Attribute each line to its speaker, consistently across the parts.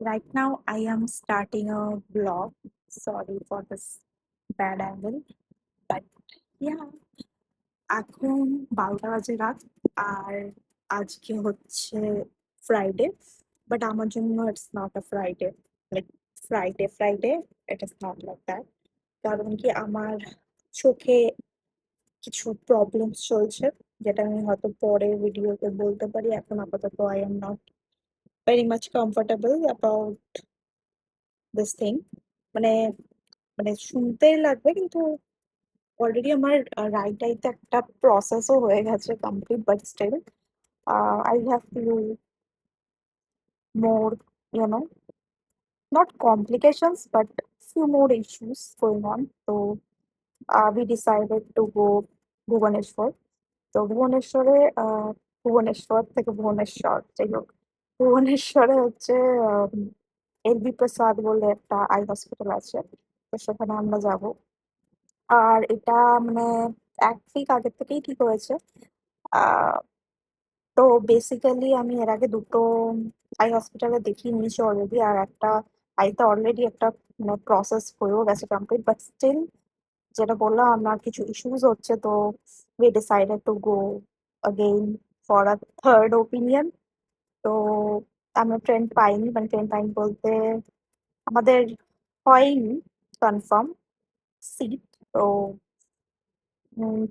Speaker 1: Right now, I am starting a vlog. Sorry for this bad angle, but yeah, এখন 12টা বাজে রাত আর আজকে হচ্ছে ফ্রাইডে, বাট আমার জন্য it's not a Friday, like Friday it is not like that. কারণ কি আমার চোখে কিছু প্রবলেমস চলছে, যেটা আমি হয়তো পরে ভিডিওতে বলতে পারি। এখন আপাতত I am not very much comfortable about this thing. মানে মানে শুনতেই লাগবে, কিন্তু অলরেডি আমার রাইট আইতে একটা প্রসেসও হয়ে গেছে complete, but still I have few more, you know, not complications but few more issues going on. So we decided to go Bhubaneswar. তো ভুবনেশ্বর থেকে ভুবনেশ্বর, যাই হোক, ভুবনেশ্বরে হচ্ছে এলবি প্রসাদ বলে একটা আই হসপিটাল আছে। তো সেখানে আমরা যাব। আর এটা মানে 1 উইক আগের থেকেই ঠিক হয়েছে। আহ তো বেসিক্যালি আমি এর আগে দুটো আই হসপিটালে দেখিয়ে নিয়েছি অলরেডি, আর একটা আইতে অলরেডি একটা মানে প্রসেস হয়েও গেছে কমপ্লিট, বাট স্টিল যেটা বললাম আমার কিছু ইস্যুস হচ্ছে। তো we decided to go again for a third opinion. তো আমরা ট্রেন পাইনি বলতে আমাদের হয়নি কনফার্ম সিট। তো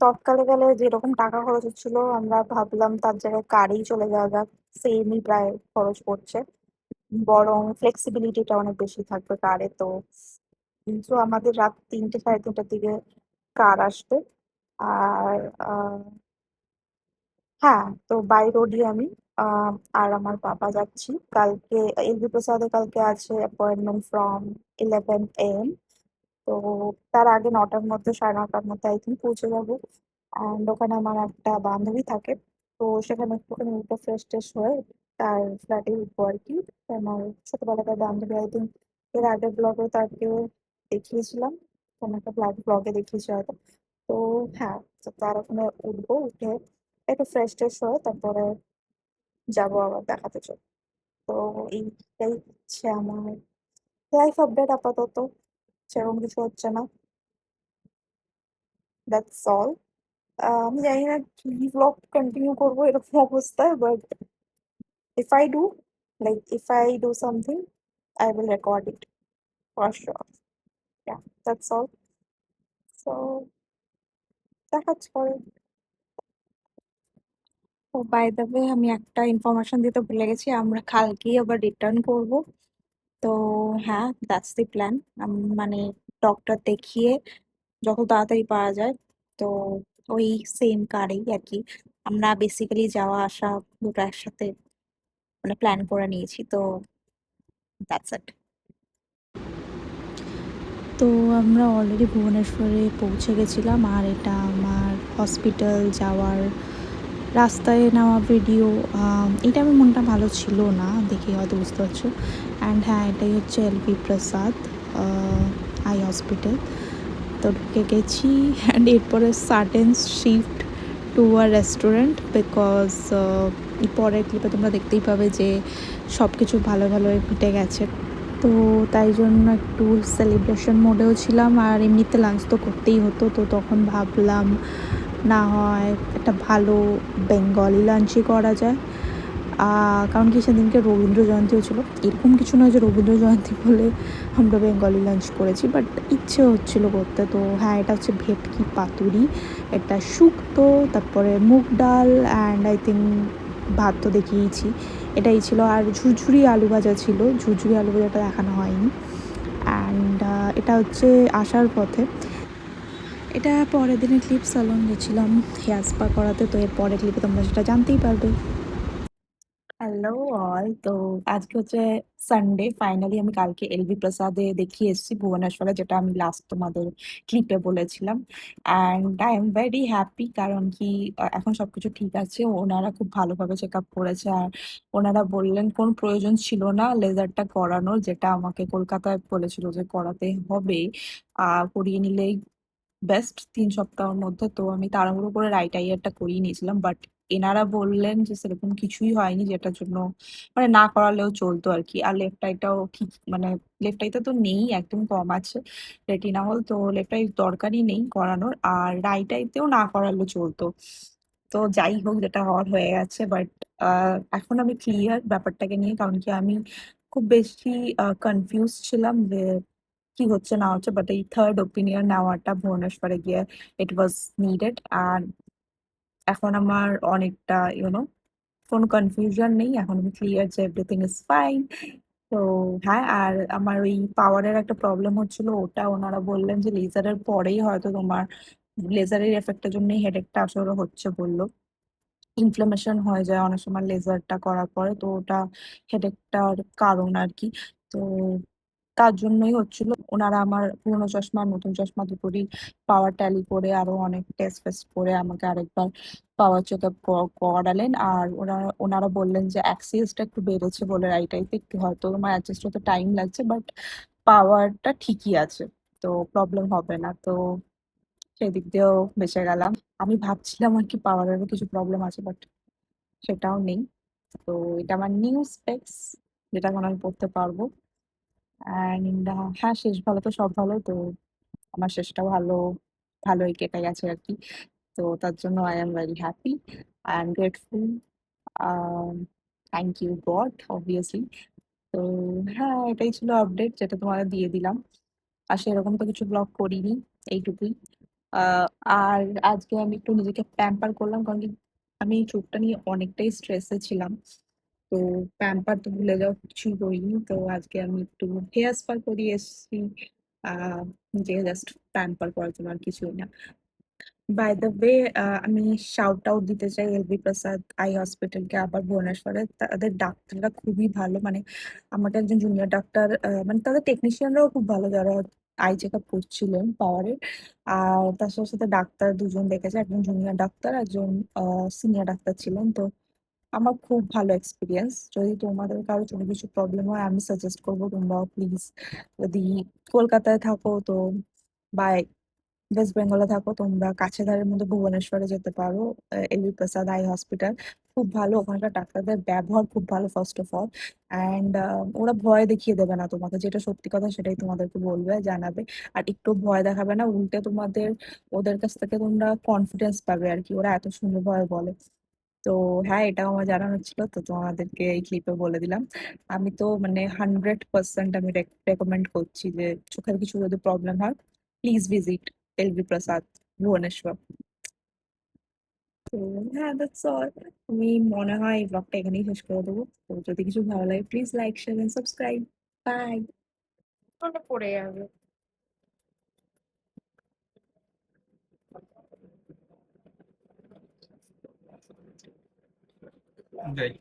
Speaker 1: তৎকালে গেলে যেরকম টাকা খরচ হচ্ছিল, আমরা ভাবলাম তার জায়গায় কারেই চলে যাওয়া যাক। সেমই প্রায় খরচ পড়ছে, বরং ফ্লেক্সিবিলিটিটা অনেক বেশি থাকবে কারে। তো কিন্তু আমাদের রাত 3টে সাড়ে 3টার দিকে কার আসবে। আর হ্যাঁ, তো বাই রোডই আমি আর আমার বাবা যাচ্ছি কালকে। এলবি প্রসাদে কালকে আছে অ্যাপয়েন্টমেন্ট ফ্রম 11 AM। তো তার আগে 9টার মধ্যে, সাড়ে 9টার মধ্যে আই থিঙ্ক পৌঁছে যাবো। অ্যান্ড ওখানে আমার একটা বান্ধবী থাকে। তো সেখানে একটুখানি উঠে ফ্রেশ ট্রেশ হয়ে তার ফ্ল্যাটে উঠবো আর কি। আমার ছোটবেলাকার বান্ধবী, আই থিঙ্ক এর আগের ব্লগে তাকে দেখিয়েছিলাম, কোনো একটা ব্লগে দেখিয়েছি হয়তো। তো হ্যাঁ, তো তার ওখানে উঠবো, উঠে একটু ফ্রেশ ট্রেশ হয়ে তারপরে যাবো আবার দেখাতে চল। তো এইটাই হচ্ছে আমার লাইফ আপডেট আপাতত। সেরকম কিছু হচ্ছে না, দ্যাটস অল। আমি জানি না কি ব্লগ কন্টিনিউ করবো এরকম অবস্থায়, but if I do something, I will record it for sure. Yeah, that's all. So দেখাচ্ছে পরে। ও বাই দ্য ওয়ে, আমি একটা ইনফরমেশন দিতে ভুলে গেছি, আমরা কালকেই আবার রিটার্ন করব। তো হ্যাঁ, দ্যাটস দি প্ল্যান। মানে ডক্টর দেখিয়ে যত তাড়াতাড়ি পারা যায়, তো ওই সেম কারেই আর কি। আমরা বেসিক্যালি যাওয়া আসা দুটো একসাথে মানে প্ল্যান করে নিয়েছি। তো দ্যাটস ইট।
Speaker 2: তো আমরা অলরেডি ভুবনেশ্বরে পৌঁছে গেছিলাম, আর এটা আমার হসপিটাল যাওয়ার রাস্তায় নেওয়া ভিডিও। এটা আমার মনটা ভালো ছিল না, দেখে হয়তো বুঝতে পারছো। অ্যান্ড হ্যাঁ, এটাই হচ্ছে এলবি প্রসাদ আই হসপিটাল। তো ঢুকে গেছি, অ্যান্ড এরপরে sudden shift to a restaurant, because পরের ক্লিপে তোমরা দেখতেই পাবে যে সব কিছু ভালো ভালোই ফুটে গেছে। তো তাই জন্য একটু সেলিব্রেশন মোডেও ছিলাম, আর এমনিতে লাঞ্চ তো করতেই হতো। তো তখন ভাবলাম না হয় একটা ভালো বেঙ্গলি লাঞ্চই করা যায়। কারণ কি সেদিনকে রবীন্দ্র জয়ন্তীও ছিল। এরকম কিছু নয় যে রবীন্দ্র জয়ন্তী বলে আমরা বেঙ্গলি লাঞ্চ করেছি, বাট ইচ্ছে হচ্ছিলো করতে। তো হ্যাঁ, এটা হচ্ছে ভেটকি পাতুরি, এটা শুক্তো, তারপরে মুগ ডাল, অ্যান্ড আই থিঙ্ক ভাত তো দেখিয়েছি। এটাই ছিল, আর ঝুরঝুরি আলু ভাজা ছিল। ঝুরঝুরি আলু ভাজাটা দেখানো হয়নি। অ্যান্ড এটা হচ্ছে আসার পথে, এটা পরের দিনের ক্লিপ। সালন গেছিলাম হেয়ার স্পা করাতে, তো এর পরের ক্লিপে তোমরা সেটা জানতেই পারবে।
Speaker 1: Hello all. তো আজকে হচ্ছে সানডে। ফাইনালি আমি কালকে এলবি প্রসাদে দেখিয়ে এসেছি ভুবনেশ্বরে, যেটা আমি লাস্ট তোমাদের ক্লিপে বলেছিলাম। And I am very happy, কারণ কি এখন সবকিছু ঠিক আছে। ওনারা খুব ভালোভাবে চেক আপ করেছে, আর ওনারা বললেন কোনো প্রয়োজন ছিল না লেজারটা করানোর, যেটা আমাকে কলকাতায় বলেছিল যে করাতে হবে। করিয়ে নিলেই বেস্ট 3 সপ্তাহের মধ্যে। তো আমি তাড়াহুড়ো করে রাইট আইয়ারটা করিয়ে নিয়েছিলাম, বাট এনারা বললেন যে সেরকম কিছুই হয়নি, যেটার জন্য মানে না করালেও চলতো আর কি। আর লেফট আইটাও ঠিক মানে লেফট আইতে তো নেই, একদম কম আছে রেটিনা হল, তো লেফট আই দরকারই নেই করানোর, আর রাইট আইতেও না করালেও চলতো। তো যাই হোক, যেটা হওয়ার হয়ে গেছে, বাট এখন আমি ক্লিয়ার ব্যাপারটাকে নিয়ে, কারণ কি আমি খুব বেশি কনফিউজ ছিলাম যে কি হচ্ছে না হচ্ছে, বাট এই থার্ড ওপিনিয়ন নেওয়াটা ভুবনেশ্বরে গিয়ে ইট ওয়াজ নিডেড। আর এখন আমার অনেকটা কোনো কনফিউশন নেই, এখন আমি ক্লিয়ার যে এভরিথিং ইজ ফাইন। তো হ্যাঁ, আর আমার ওই পাওয়ারের একটা প্রবলেম হচ্ছিল, ওটা ওনারা বললেন যে লেজারের পরেই হয়তো তোমার লেজারের এফেক্টের জন্যই হেডেকটা আসলে হচ্ছে বললো। ইনফ্লামেশন হয়ে যায় অনেক সময় লেজারটা করার পরে, তো ওটা হেডেকটার কারণ আর কি। তো তার জন্যই হচ্ছিল। ওনারা আমার পুরোনো চশমা নতুন চশমা দুটোরই পাওয়ার ট্যালি করে আরো অনেক টেস্ট ফেস্ট করে আমাকে আরেকবার পাওয়ার চেক আপ করালেন। আর ওনারা বললেন যে অ্যাক্সিসটা একটু বেড়েছে বলে রাইট আইতে একটু হয়তো তোমার অ্যাডজাস্ট হতে টাইম লাগছে, বাট পাওয়ারটা ঠিকই আছে, তো প্রবলেম হবে না। তো সেদিক দিয়েও বেঁচে গেলাম। আমি ভাবছিলাম আর কি পাওয়ারেরও কিছু প্রবলেম আছে, বাট সেটাও নেই। তো এটা আমার নিউ স্পেক্স, যেটা এখন আমি পড়তে পারবো। অ্যান্ড হ্যাঁ, শেষ ভালো তো সব ভালো। তো আমার শেষটা ভালোই কেটে গেছে আর কি। তো তার জন্য I am very happy, I am grateful. Thank you God obviously. তো হ্যাঁ, এটাই ছিল আপডেট, যেটা তোমাদের দিয়ে দিলাম। আর সেরকম তো কিছু ব্লগ করিনি, এইটুকুই। আহ, আর আজকে আমি একটু নিজেকে প্যাম্পার করলাম, কারণ কি আমি এই চোখটা নিয়ে অনেকটাই স্ট্রেসে ছিলাম। তো প্যাম্পার তো ভুলে যাওয়া কিছুই করিনি, তো আজকে আমি একটু হেয়ার স্পা করিয়ে এসেছি। আহ নিজেকে জাস্ট প্যাম্পার করার জন্য, আর কিছুই না। বাই দ্য ওয়ে, আমি শাউট আউট দিতে চাই এলবি প্রসাদ আই হসপিটালকে, আবার ভুবনেশ্বরে তাদের ডাক্তাররা খুবই ভালো। মানে আমাকে একজন জুনিয়র ডাক্তার, মানে তাদের টেকনিশিয়ানরাও খুব ভালো, যারা আই চেক আপ করছিলেন পাওয়ারের। আর তার সাথে সাথে ডাক্তার দুজন দেখেছে, একজন জুনিয়র ডাক্তার, একজন সিনিয়র ডাক্তার ছিলেন। তো আমার খুব ভালো এক্সপিরিয়েন্স। যদি তোমাদের কারো কোনো কিছু প্রবলেম হয়, আমি সাজেস্ট করবো তোমরাও প্লিজ, যদি কলকাতায় থাকো তো বা ওয়েস্ট বেঙ্গলে থাকো, তোমরা কাছেধারের মধ্যে ভুবনেশ্বরে যেতে পারো। এলবি প্রসাদ আই হসপিটাল খুব ভালো, ওখানকার ডাক্তারদের ব্যবহার খুব ভালো ফার্স্ট অফ অল। অ্যান্ড ওরা ভয় দেখিয়ে দেবে না তোমাকে, যেটা সত্যি কথা সেটাই তোমাদেরকে বলবে, জানাবে। আর একটু ভয় দেখাবে না, উল্টে ওদের কাছ থেকে তোমরা কনফিডেন্স পাবে আর কি, ওরা এত সুন্দরভাবে বলে। তো হ্যাঁ, এটাও আমার জানানো ছিল, তো তোমাদেরকে এই ক্লিপে বলে দিলাম। আমি তো মানে 100% আমি রেকমেন্ড করছি যে চোখের কিছু যদি প্রবলেম হয়, প্লিজ ভিজিট এলবি প্রসাদ ভুবনেশ্বর। তো হ্যাঁ, দ্যাটস অল। আমি মনে হয় এই ব্লগটা এখানেই শেষ করে দেবো। তো যদি কিছু ভালো লাগে, please like share and subscribe. Bye. পড়ে যাবে।
Speaker 3: যাই।